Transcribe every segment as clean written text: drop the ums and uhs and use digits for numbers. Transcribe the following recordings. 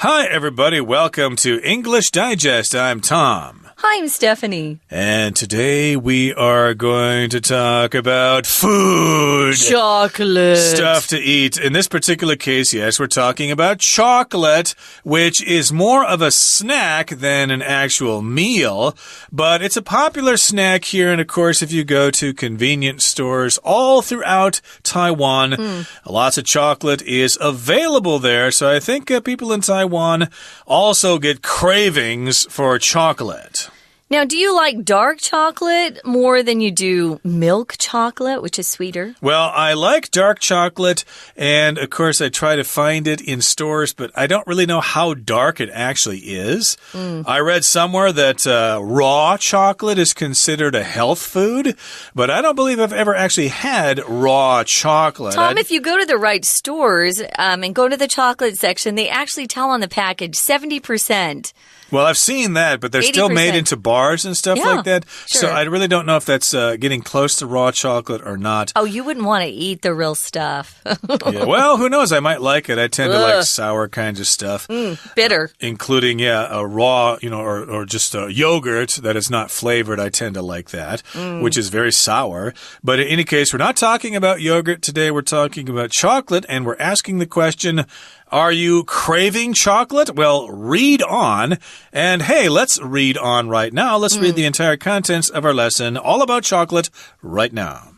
Hi, everybody. Welcome to English Digest. I'm Tom. Hi, I'm Stephanie. And today we are going to talk about food. Chocolate. Stuff to eat. In this particular case, yes, we're talking about chocolate, which is more of a snack than an actual meal. But it's a popular snack here. And, of course, if you go to convenience stores all throughout Taiwan, lots of chocolate is available there. So I think people in Taiwan also get cravings for chocolate. Now, do you like dark chocolate more than you do milk chocolate, which is sweeter? Well, I like dark chocolate, and of course I try to find it in stores, but I don't really know how dark it actually is. I read somewhere that raw chocolate is considered a health food, but I don't believe I've ever actually had raw chocolate. Tom, if you go to the right stores and go to the chocolate section, they actually tell on the package 70%. Well, I've seen that, but they're 80%. Still made into bars and stuff like that. Sure. So I really don't know if that's getting close to raw chocolate or not. Oh, you wouldn't want to eat the real stuff. Yeah, well, who knows? I might like it. I tend to like sour kinds of stuff. Bitter. Including, a raw, or just a yogurt that is not flavored. I tend to like that, which is very sour. But in any case, we're not talking about yogurt today. We're talking about chocolate, and we're asking the question, are you craving chocolate? Well, read on. And hey, let's read on right now. Let's read the entire contents of our lesson all about chocolate right now.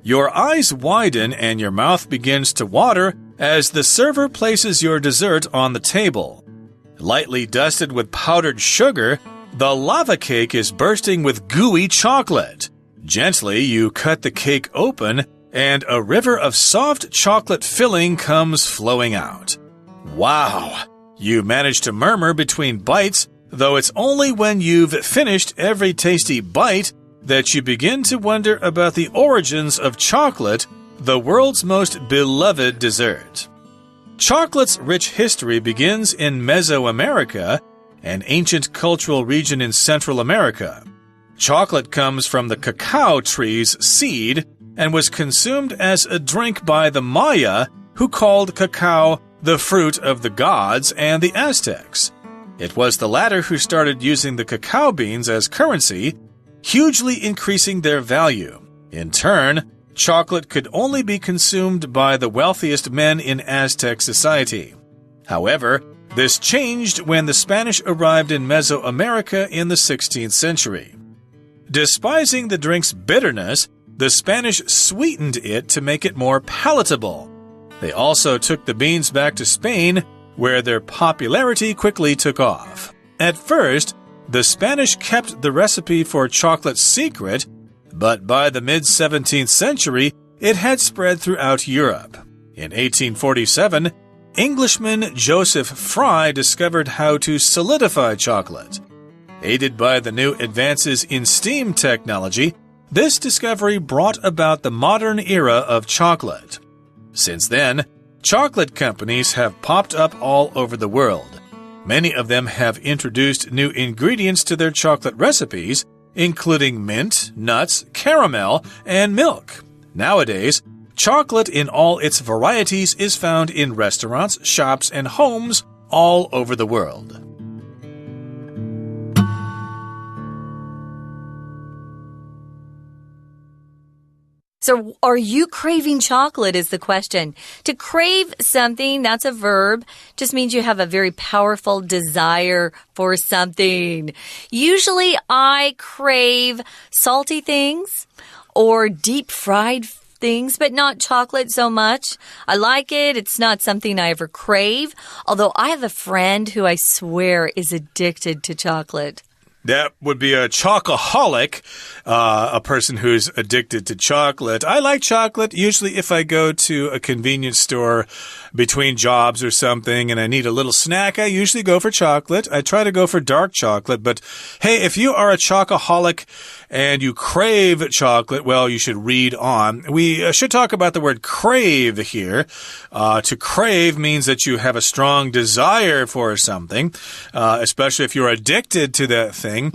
Your eyes widen and your mouth begins to water as the server places your dessert on the table. Lightly dusted with powdered sugar, the lava cake is bursting with gooey chocolate. Gently, you cut the cake open, and a river of soft chocolate filling comes flowing out. Wow! You manage to murmur between bites, though it's only when you've finished every tasty bite that you begin to wonder about the origins of chocolate, the world's most beloved dessert. Chocolate's rich history begins in Mesoamerica, an ancient cultural region in Central America. Chocolate comes from the cacao tree's seed and was consumed as a drink by the Maya, who called cacao the fruit of the gods, and the Aztecs. It was the latter who started using the cacao beans as currency, hugely increasing their value. In turn, chocolate could only be consumed by the wealthiest men in Aztec society. However, this changed when the Spanish arrived in Mesoamerica in the 16th century. Despising the drink's bitterness, the Spanish sweetened it to make it more palatable. They also took the beans back to Spain, where their popularity quickly took off. At first, the Spanish kept the recipe for chocolate secret, but by the mid-17th century, it had spread throughout Europe. In 1847, Englishman Joseph Fry discovered how to solidify chocolate. Aided by the new advances in steam technology, this discovery brought about the modern era of chocolate. Since then, chocolate companies have popped up all over the world. Many of them have introduced new ingredients to their chocolate recipes, including mint, nuts, caramel, and milk. Nowadays, chocolate in all its varieties is found in restaurants, shops, and homes all over the world. So, are you craving chocolate is the question. To crave something, that's a verb, just means you have a very powerful desire for something. Usually, I crave salty things or deep-fried things, but not chocolate so much. I like it. It's not something I ever crave, although I have a friend who I swear is addicted to chocolate. That would be a chocoholic, a person who's addicted to chocolate. I like chocolate. Usually if I go to a convenience store between jobs or something and I need a little snack, I usually go for chocolate. I try to go for dark chocolate. But hey, if you are a chocoholic and you crave chocolate, well, you should read on. We should talk about the word crave here. To crave means that you have a strong desire for something, especially if you're addicted to that thing. thing.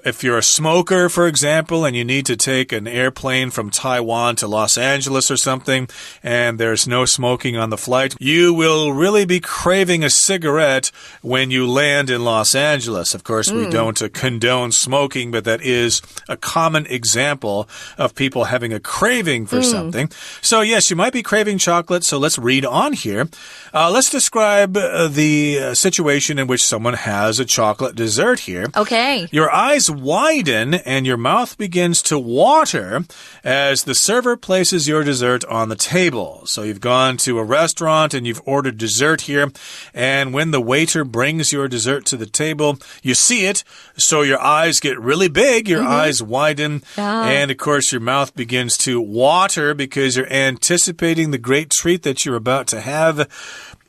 If you're a smoker, for example, and you need to take an airplane from Taiwan to Los Angeles or something, and there's no smoking on the flight, you will really be craving a cigarette when you land in Los Angeles. Of course, we don't condone smoking, but that is a common example of people having a craving for something. So, yes, you might be craving chocolate, so let's read on here. Let's describe the situation in which someone has a chocolate dessert here. Okay. Your eyes widen and your mouth begins to water as the server places your dessert on the table. So you've gone to a restaurant and you've ordered dessert here, and when the waiter brings your dessert to the table, you see it, so your eyes get really big, your eyes widen, and of course your mouth begins to water because you're anticipating the great treat that you're about to have.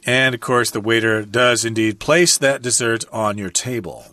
And, of course, the waiter does indeed place that dessert on your table.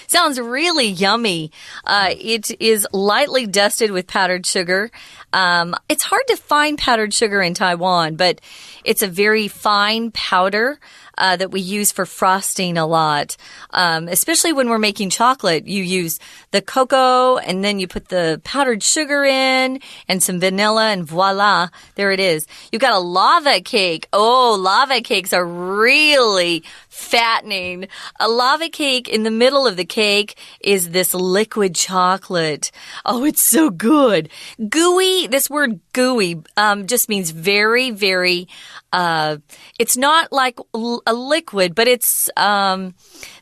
Sounds really yummy. It is lightly dusted with powdered sugar. It's hard to find powdered sugar in Taiwan, but it's a very fine powder that we use for frosting a lot. Especially when we're making chocolate, you use the cocoa and then you put the powdered sugar in and some vanilla and voila, there it is. You've got a lava cake. Oh, lava cakes are really fattening. A lava cake, in the middle of the cake is this liquid chocolate. Oh, it's so good. Gooey, this word gooey just means very, very, it's not like a liquid, but it's a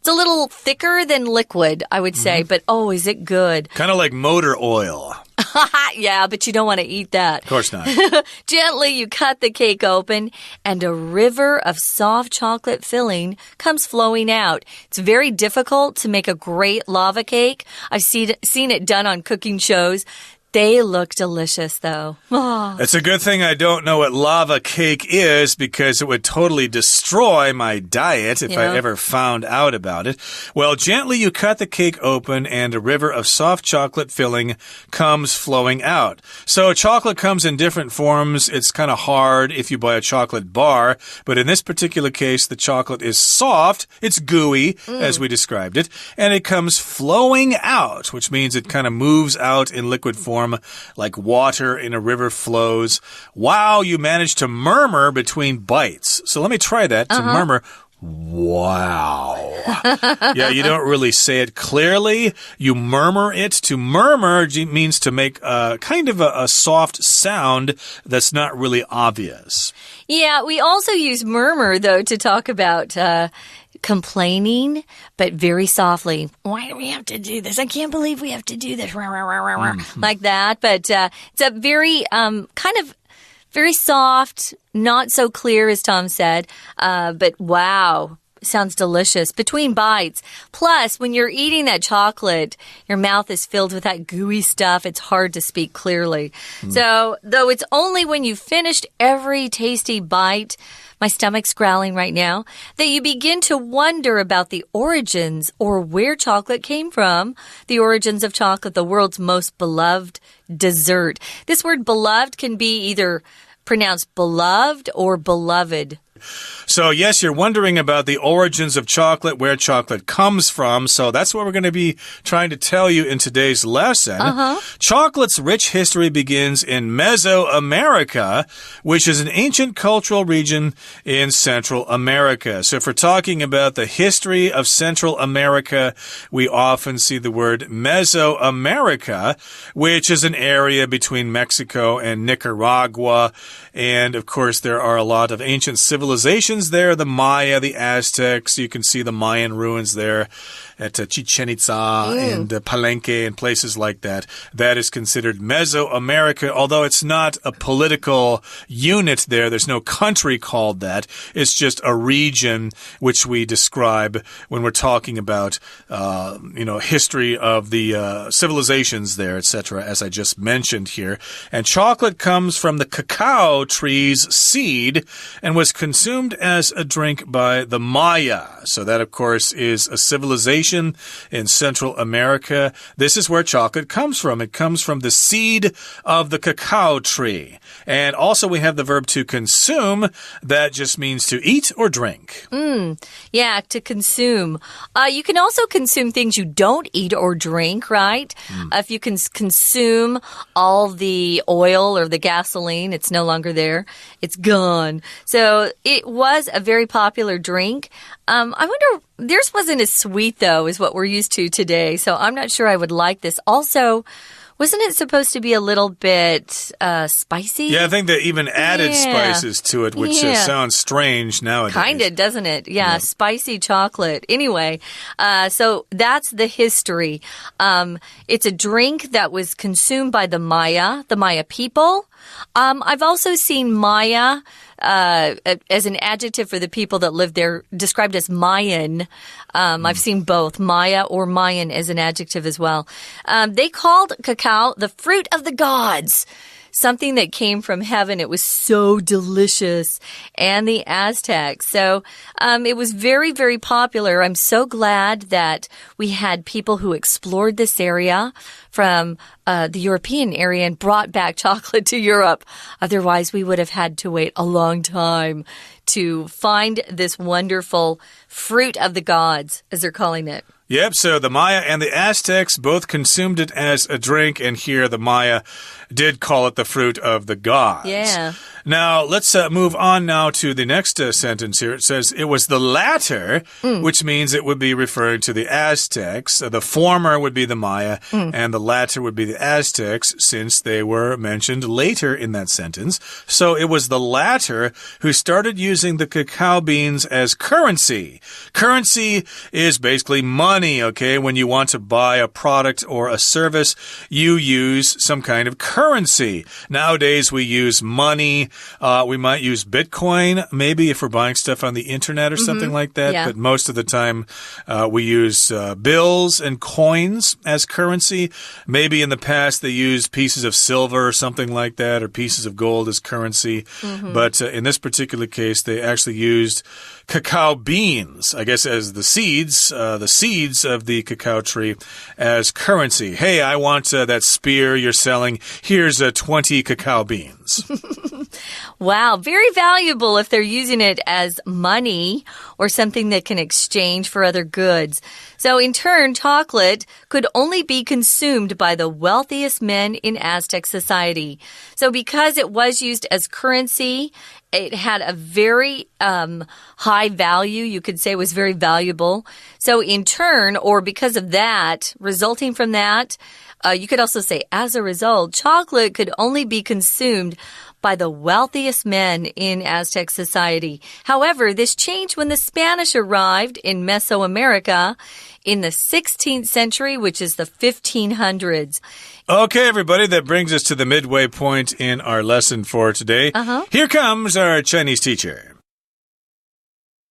little thicker than liquid, I would say. But oh, is it good? Kind of like motor oil. Yeah, but you don't want to eat that. Of course not. Gently, you cut the cake open, and a river of soft chocolate filling comes flowing out. It's very difficult to make a great lava cake. I've seen it done on cooking shows. They look delicious, though. Oh. It's a good thing I don't know what lava cake is, because it would totally destroy my diet if I ever found out about it. Well, gently you cut the cake open and a river of soft chocolate filling comes flowing out. So chocolate comes in different forms. It's kind of hard if you buy a chocolate bar, but in this particular case, the chocolate is soft. It's gooey, as we described it, and it comes flowing out, which means it kind of moves out in liquid form, like water in a river flows. Wow, you managed to murmur between bites. So let me try that, to murmur. Wow. Yeah, you don't really say it clearly. You murmur it. To murmur means to make kind of a soft sound that's not really obvious. Yeah, we also use murmur, though, to talk about complaining, but very softly. Why do we have to do this? I can't believe we have to do this. Like that. But it's a very kind of very soft, not so clear, as Tom said. But wow. Sounds delicious. Between bites. Plus, when you're eating that chocolate, your mouth is filled with that gooey stuff. It's hard to speak clearly. So, though it's only when you've finished every tasty bite, my stomach's growling right now, that you begin to wonder about the origins or where chocolate came from. The origins of chocolate, the world's most beloved dessert. This word beloved can be either pronounced beloved or beloved. So, yes, you're wondering about the origins of chocolate, where chocolate comes from. So that's what we're going to be trying to tell you in today's lesson. Chocolate's rich history begins in Mesoamerica, which is an ancient cultural region in Central America. So if we're talking about the history of Central America, we often see the word Mesoamerica, which is an area between Mexico and Nicaragua. And, of course, there are a lot of ancient civilizations there, the Maya, the Aztecs. You can see the Mayan ruins there at Chichen Itza and Palenque and places like that. That is considered Mesoamerica, although it's not a political unit there. There's no country called that. It's just a region which we describe when we're talking about, history of the civilizations there, etc., as I just mentioned here. And chocolate comes from the cacao tree's seed and was consumed consumed as a drink by the Maya. So that, of course, is a civilization in Central America. This is where chocolate comes from. It comes from the seed of the cacao tree. And also we have the verb to consume. That just means to eat or drink. Yeah, to consume. You can also consume things you don't eat or drink, right? If you can consume all the oil or the gasoline, it's no longer there. It's gone. So it was a very popular drink. I wonder, theirs wasn't as sweet, though, as what we're used to today. So I'm not sure I would like this. Also, wasn't it supposed to be a little bit spicy? Yeah, I think they even added spices to it, which sounds strange nowadays. Kind of, doesn't it? Yeah, spicy chocolate. Anyway, so that's the history. It's a drink that was consumed by the Maya people. I've also seen Maya as an adjective for the people that lived there, described as Mayan. I've seen both, Maya or Mayan as an adjective as well. They called cacao the fruit of the gods. Something that came from heaven. It was so delicious. And the Aztecs. So it was very, very popular. I'm so glad that we had people who explored this area from the European area and brought back chocolate to Europe. Otherwise, we would have had to wait a long time to find this wonderful fruit of the gods, as they're calling it. Yep, so the Maya and the Aztecs both consumed it as a drink, and here the Maya did call it the fruit of the gods. Yeah. Now, let's move on now to the next sentence here. It says, it was the latter, which means it would be referring to the Aztecs. The former would be the Maya, and the latter would be the Aztecs, since they were mentioned later in that sentence. So it was the latter who started using the cacao beans as currency. Currency is basically money, okay? When you want to buy a product or a service, you use some kind of currency. Nowadays, we use money. We might use Bitcoin, maybe if we're buying stuff on the internet or something like that. Yeah. But most of the time, we use bills and coins as currency. Maybe in the past, they used pieces of silver or something like that, or pieces of gold as currency. But in this particular case, they actually used cacao beans, I guess, as the seeds of the cacao tree as currency. Hey, I want that spear you're selling. Here's 20 cacao beans. Wow, very valuable if they're using it as money or something that can exchange for other goods. So in turn, chocolate could only be consumed by the wealthiest men in Aztec society. So because it was used as currency, it had a very high value. You could say it was very valuable. So in turn, or because of that, resulting from that, you could also say as a result, chocolate could only be consumed by the wealthiest men in Aztec society. However, this changed when the Spanish arrived in Mesoamerica in the 16th century, which is the 1500s. Okay, everybody, that brings us to the midway point in our lesson for today. Here comes our Chinese teacher.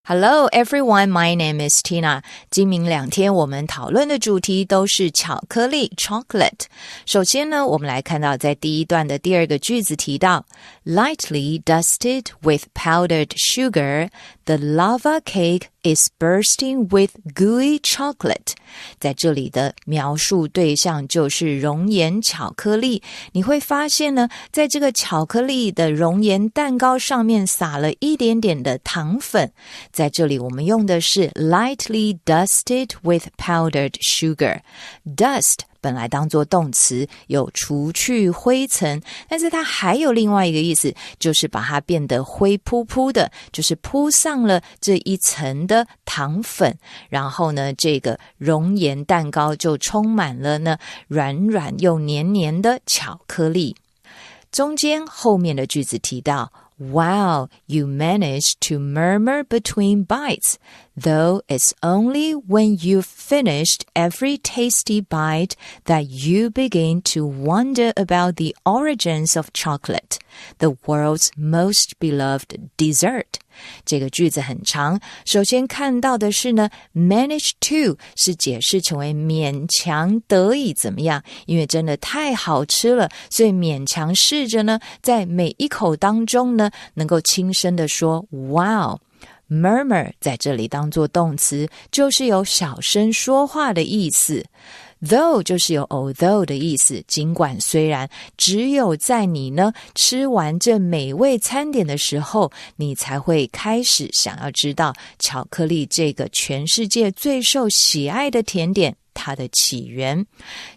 Hello everyone, my name is Tina. 今明两天我们讨论的主题都是巧克力 chocolate. 首先呢，我们来看到在第一段的第二个句子提到 Lightly dusted with powdered sugar, the lava cake is bursting with gooey chocolate. 在这里的描述对象就是熔岩巧克力。你会发现呢，在这个巧克力的熔岩蛋糕上面撒了一点点的糖粉。在这里我们用的是 lightly dusted with powdered sugar. Dust 本来当作动词，有除去灰尘，但是它还有另外一个意思，就是把它变得灰扑扑的，就是铺上了这一层的糖粉，然后呢，这个熔岩蛋糕就充满了呢软软又黏黏的巧克力。中间后面的句子提到Wow, you managed to murmur between bites, though it's only when you've finished every tasty bite that you begin to wonder about the origins of chocolate. the world's most beloved dessert. 这个句子很长，首先看到的是呢 manage to 是解释成为勉强得以怎么样，因为真的太好吃了，所以勉强试着呢在每一口当中呢能够轻声的说 wow。Murmur 在这里当作动词，就是有小声说话的意思。Though 就是有 although 的意思，尽管虽然，只有在你呢吃完这美味餐点的时候，你才会开始想要知道巧克力这个全世界最受喜爱的甜点它的起源。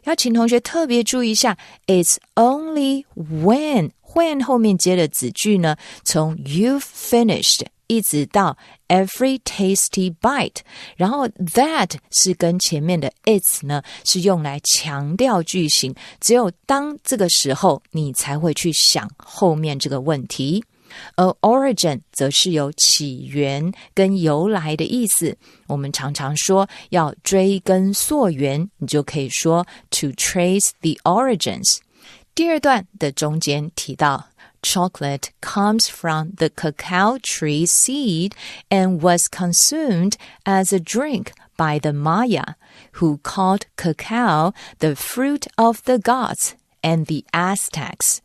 要请同学特别注意一下 It's only when 后面接的子句呢，从 you've finished一直到 every tasty bite， 然后 that 是跟前面的 it's 呢是用来强调句型，只有当这个时候你才会去想后面这个问题。而 origin 则是有起源跟由来的意思，我们常常说要追根溯源，你就可以说 to trace the origins。 第二段的中间提到Chocolate comes from the cacao tree seed and was consumed as a drink by the Maya, who called cacao the fruit of the gods and the Aztecs.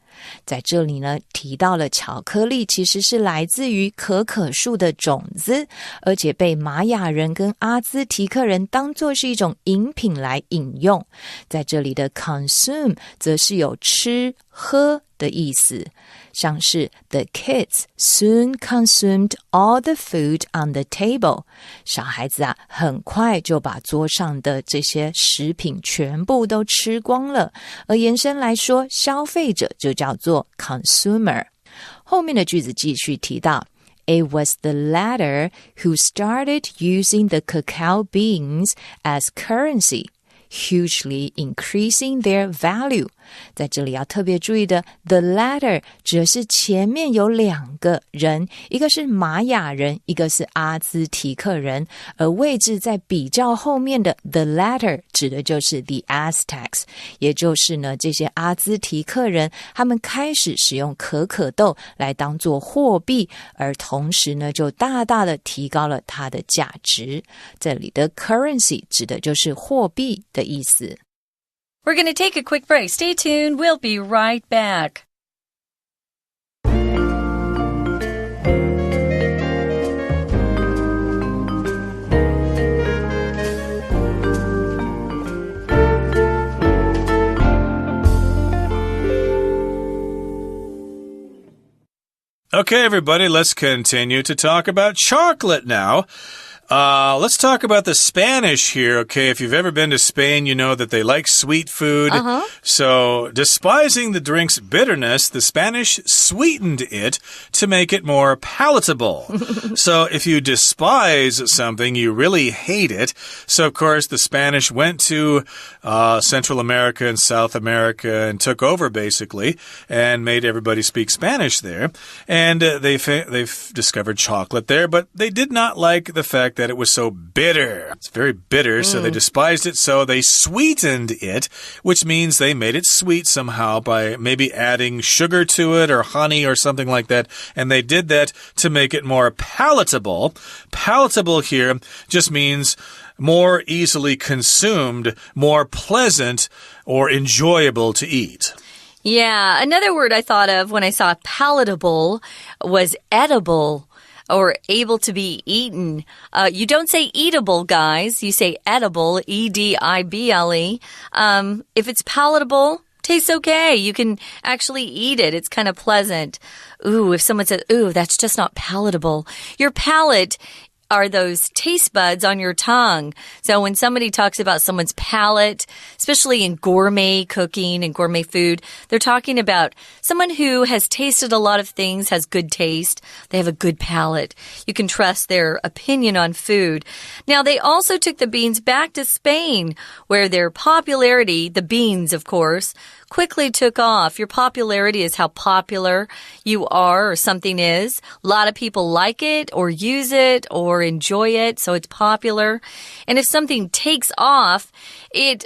在这里呢，提到了巧克力其实是来自于可可树的种子，而且被玛雅人跟阿兹提克人当作是一种饮品来饮用。在这里的 consume 则是有吃喝的意思，像是 The kids soon consumed all the food on the table. 小孩子啊，很快就把桌上的这些食品全部都吃光了。而延伸来说，消费者就叫做 consumer。 后面的句子继续提到It was the latter who started using the cacao beans as currency, hugely increasing their value. 在这里要特别注意的 the latter 指的是前面有两个人，一个是玛雅人，一个是阿兹提克人，而位置在比较后面的 the latter 指的就是 the Aztecs， 也就是呢这些阿兹提克人他们开始使用可可豆来当作货币，而同时呢就大大的提高了它的价值。这里的 currency 指的就是货币的意思。We're going to take a quick break. Stay tuned. We'll be right back. Okay, everybody, let's continue to talk about chocolate now. Let's talk about the Spanish here, okay? If you've ever been to Spain, you know that they like sweet food. So, despising the drink's bitterness, the Spanish sweetened it to make it more palatable. So, if you despise something, you really hate it. So, of course, the Spanish went to Central America and South America and took over, basically, and made everybody speak Spanish there. And they've discovered chocolate there, but they did not like the fact that it was so bitter. It's very bitter, so they despised it, so they sweetened it, which means they made it sweet somehow by maybe adding sugar to it or honey or something like that, and they did that to make it more palatable. Palatable here just means more easily consumed, more pleasant or enjoyable to eat. Yeah, another word I thought of when I saw palatable was edible. Or able to be eaten. You don't say eatable, guys. You say edible, E-D-I-B-L-E. If it's palatable, tastes okay. You can actually eat it. It's kind of pleasant. Ooh, if someone says, ooh, that's just not palatable. Your palate are those taste buds on your tongue. So when somebody talks about someone's palate, especially in gourmet cooking and gourmet food, they're talking about someone who has tasted a lot of things, has good taste. They have a good palate. You can trust their opinion on food. Now, they also took the beans back to Spain, where their popularity, the beans, of course, quickly took off. Your popularity is how popular you are or something is. A lot of people like it or use it or enjoy it, so it's popular. And if something takes off, it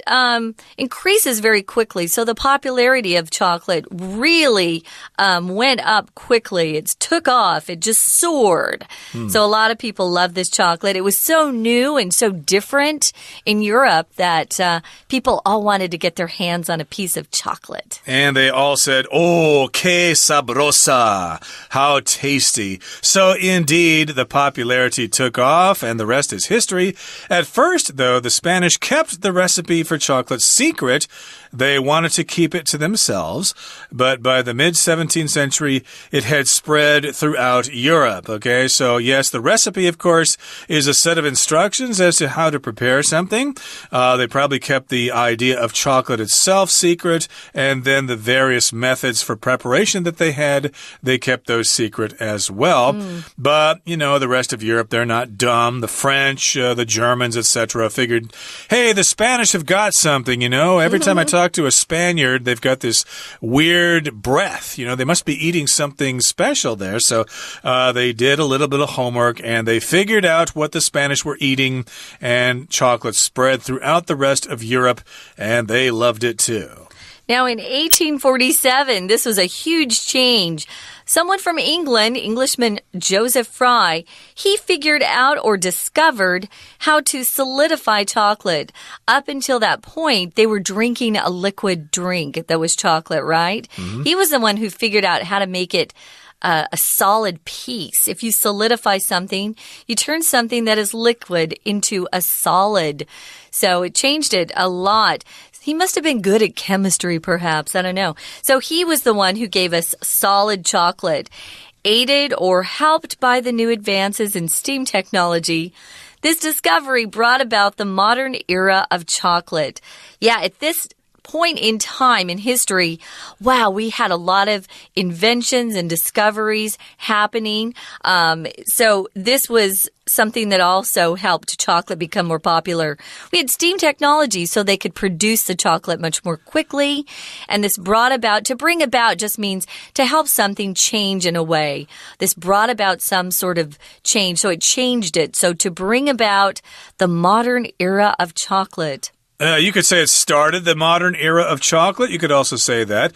increases very quickly. So the popularity of chocolate really went up quickly. It took off. It just soared. So a lot of people love this chocolate. It was so new and so different in Europe that people all wanted to get their hands on a piece of chocolate. And they all said, "Oh, que sabrosa!" How tasty. So indeed, the popularity took off, and the rest is history. At first, though, the Spanish kept the recipe for chocolate secret. They wanted to keep it to themselves, but by the mid-17th century, it had spread throughout Europe, okay? So, yes, the recipe, of course, is a set of instructions as to how to prepare something. They probably kept the idea of chocolate itself secret, and then the various methods for preparation that they had, they kept those secret as well. But, you know, the rest of Europe, they're not dumb. The French, the Germans, etc., figured, hey, the Spanish have got something, you know? Every time I talk to a Spaniard, they've got this weird breath. You know, they must be eating something special there. So they did a little bit of homework, and they figured out what the Spanish were eating, and chocolate spread throughout the rest of Europe, and they loved it too. Now, in 1847, this was a huge change. Someone from England, Englishman Joseph Fry, he figured out or discovered how to solidify chocolate. Up until that point, they were drinking a liquid drink that was chocolate, right? He was the one who figured out how to make it a solid piece. If you solidify something, you turn something that is liquid into a solid. So it changed it a lot. He must have been good at chemistry, perhaps. I don't know. So he was the one who gave us solid chocolate. Aided or helped by the new advances in steam technology, this discovery brought about the modern era of chocolate. Yeah, at this point in time in history, wow, we had a lot of inventions and discoveries happening. So this was something that also helped chocolate become more popular. We had steam technology so they could produce the chocolate much more quickly. And this brought about, to bring about just means to help something change in a way. This brought about some sort of change. So it changed it. So to bring about the modern era of chocolate. You could say it started the modern era of chocolate. You could also say that.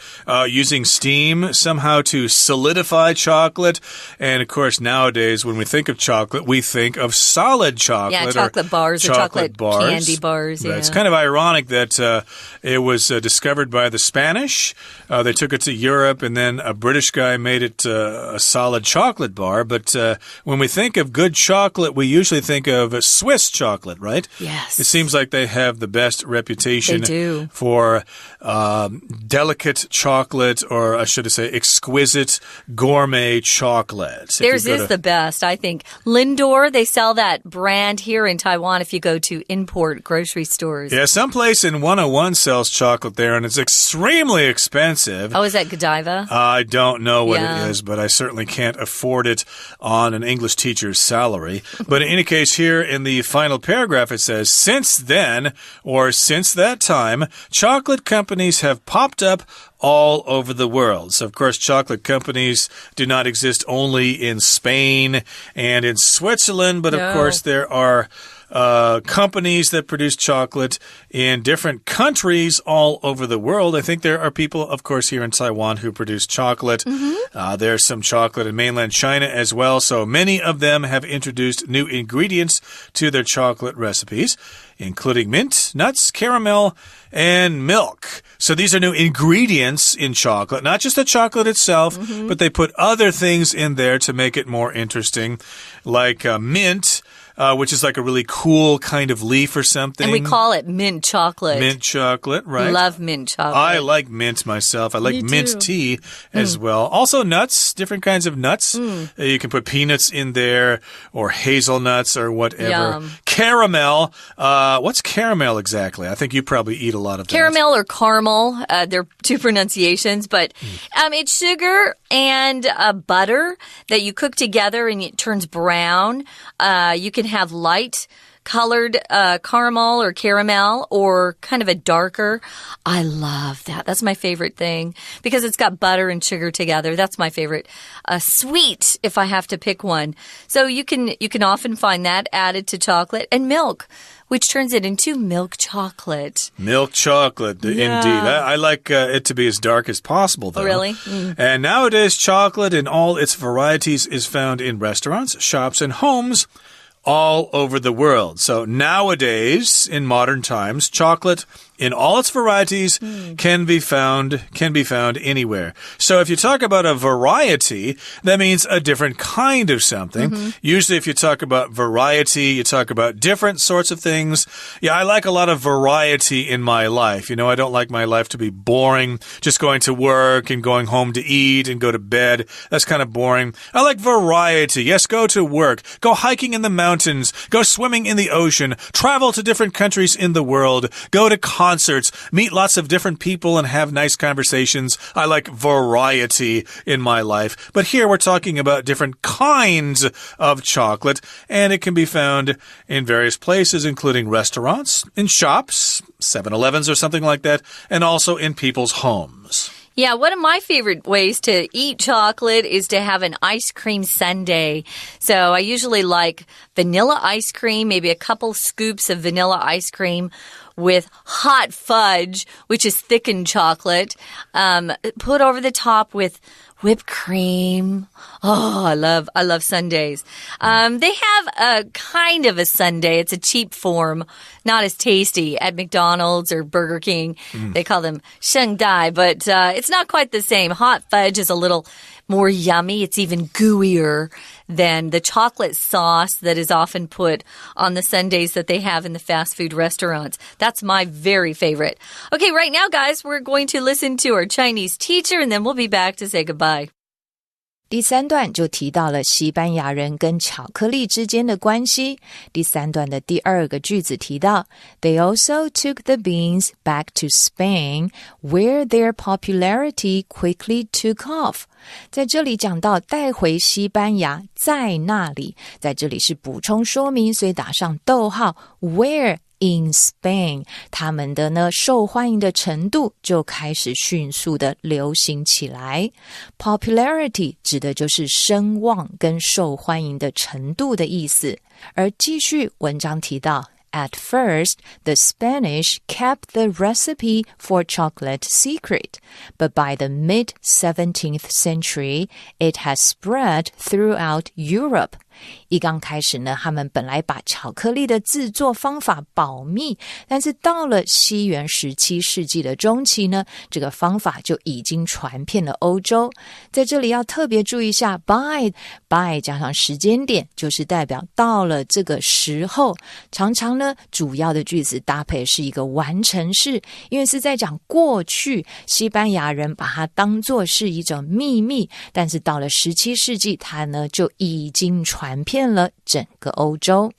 Using steam somehow to solidify chocolate. And, of course, nowadays, when we think of chocolate, we think of solid chocolate. Yeah, chocolate bars or chocolate candy bars. Yeah. It's kind of ironic that it was discovered by the Spanish. They took it to Europe, and then a British guy made it a solid chocolate bar. But when we think of good chocolate, we usually think of Swiss chocolate, right? Yes. It seems like they have the best reputation for delicate chocolate, or I should say exquisite gourmet chocolate. Theirs is the best, I think. Lindor, they sell that brand here in Taiwan if you go to import grocery stores. Yeah, someplace in 101 sells chocolate there, and it's extremely expensive. Oh, is that Godiva? I don't know what it is, but I certainly can't afford it on an English teacher's salary. But in any case, here in the final paragraph, it says, since then, or since that time, chocolate companies have popped up all over the world. So, of course, chocolate companies do not exist only in Spain and in Switzerland, but of course there are companies that produce chocolate in different countries all over the world. I think there are people, of course, here in Taiwan who produce chocolate. There's some chocolate in mainland China as well. So many of them have introduced new ingredients to their chocolate recipes, including mint, nuts, caramel, and milk. So these are new ingredients in chocolate, not just the chocolate itself, but they put other things in there to make it more interesting, like mint, which is like a really cool kind of leaf or something. And we call it mint chocolate. Mint chocolate, right? Love mint chocolate. I like mint myself. I like mint tea as well. Also nuts, different kinds of nuts. You can put peanuts in there or hazelnuts or whatever. Yum. Caramel. What's caramel exactly? I think you probably eat a lot of that. Caramel or caramel. They're two pronunciations, but it's sugar and butter that you cook together and it turns brown. You can have light colored caramel or caramel or kind of a darker. I love that. That's my favorite thing because it's got butter and sugar together. That's my favorite. Sweet, if I have to pick one. So you can often find that added to chocolate and milk, which turns it into milk chocolate. Milk chocolate, indeed. I like it to be as dark as possible, though. Oh, really? And nowadays, chocolate in all its varieties is found in restaurants, shops, and homes all over the world. So nowadays, in modern times, chocolate in all its varieties can be found anywhere. So if you talk about a variety, that means a different kind of something. Usually if you talk about variety, you talk about different sorts of things. Yeah, I like a lot of variety in my life. You know, I don't like my life to be boring, just going to work and going home to eat and go to bed. That's kind of boring. I like variety. Yes, go to work, go hiking in the mountains, go swimming in the ocean, travel to different countries in the world, go to concerts, meet lots of different people and have nice conversations. I like variety in my life. But here we're talking about different kinds of chocolate, and it can be found in various places, including restaurants, in shops, 7-Elevens or something like that, and also in people's homes. Yeah, one of my favorite ways to eat chocolate is to have an ice cream sundae. So I usually like vanilla ice cream, maybe a couple scoops of vanilla ice cream with hot fudge, which is thickened chocolate, put over the top with whipped cream. Oh, I love sundaes. They have a kind of a sundae. It's a cheap form, not as tasty at McDonald's or Burger King. They call them 圣代, but it's not quite the same. Hot fudge is a little more yummy. It's even gooier than the chocolate sauce that is often put on the sundaes that they have in the fast food restaurants. That's my very favorite. Okay, right now, guys, we're going to listen to our Chinese teacher, and then we'll be back to say goodbye. 第三段就提到了西班牙人跟巧克力之间的关系。第三段的第二个句子提到 They also took the beans back to Spain, where their popularity quickly took off. 在这里讲到带回西班牙，在那里，在这里是补充说明，所以打上逗号 where in Spain, 他们的呢受欢迎的程度就开始迅速的流行起来。Popularity 指的就是声望跟受欢迎的程度的意思。而继续文章提到At first, the Spanish kept the recipe for chocolate secret, but by the mid-17th century, it has spread throughout Europe. 一刚开始呢，他们本来把巧克力的制作方法保密，但是到了西元17世纪的中期呢，这个方法就已经传遍了欧洲。在这里要特别注意一下 by 加上时间点，就是代表到了这个时候。常常呢，主要的句子搭配是一个完成式，因为是在讲过去，西班牙人把它当作是一种秘密，但是到了17世纪，它呢就已经传遍了整个欧洲。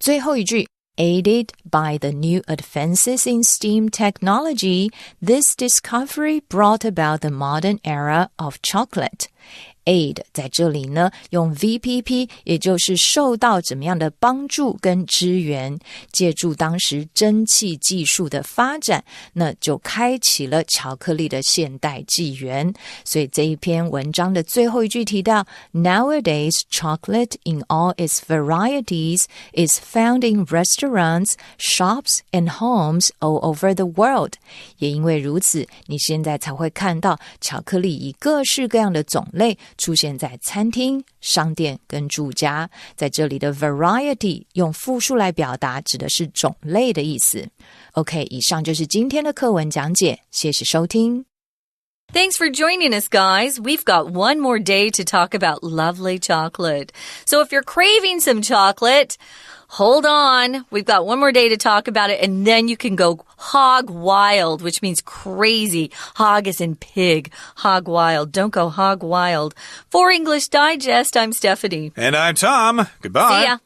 最后一句Aided by the new advances in steam technology, this discovery brought about the modern era of chocolate. Aid 在这里呢用 VPP 也就是受到怎么样的帮助跟支援，借助当时蒸汽技术的发展，那就开启了巧克力的现代纪元。所以这一篇文章的最后一句提到 Nowadays, chocolate in all its varieties is found in restaurants, shops and homes all over the world. 也因为如此，你现在才会看到巧克力以各式各样的种类出现在餐厅、商店跟住家。在这里的 variety 用复数来表达，指的是种类的意思。OK， 以上就是今天的课文讲解，谢谢收听。Thanks for joining us, guys. We've got one more day to talk about lovely chocolate. So if you're craving some chocolate, hold on. We've got one more day to talk about it, and then you can go hog wild, which means crazy. Hog as in pig. Hog wild. Don't go hog wild. For English Digest, I'm Stephanie. And I'm Tom. Goodbye. See ya.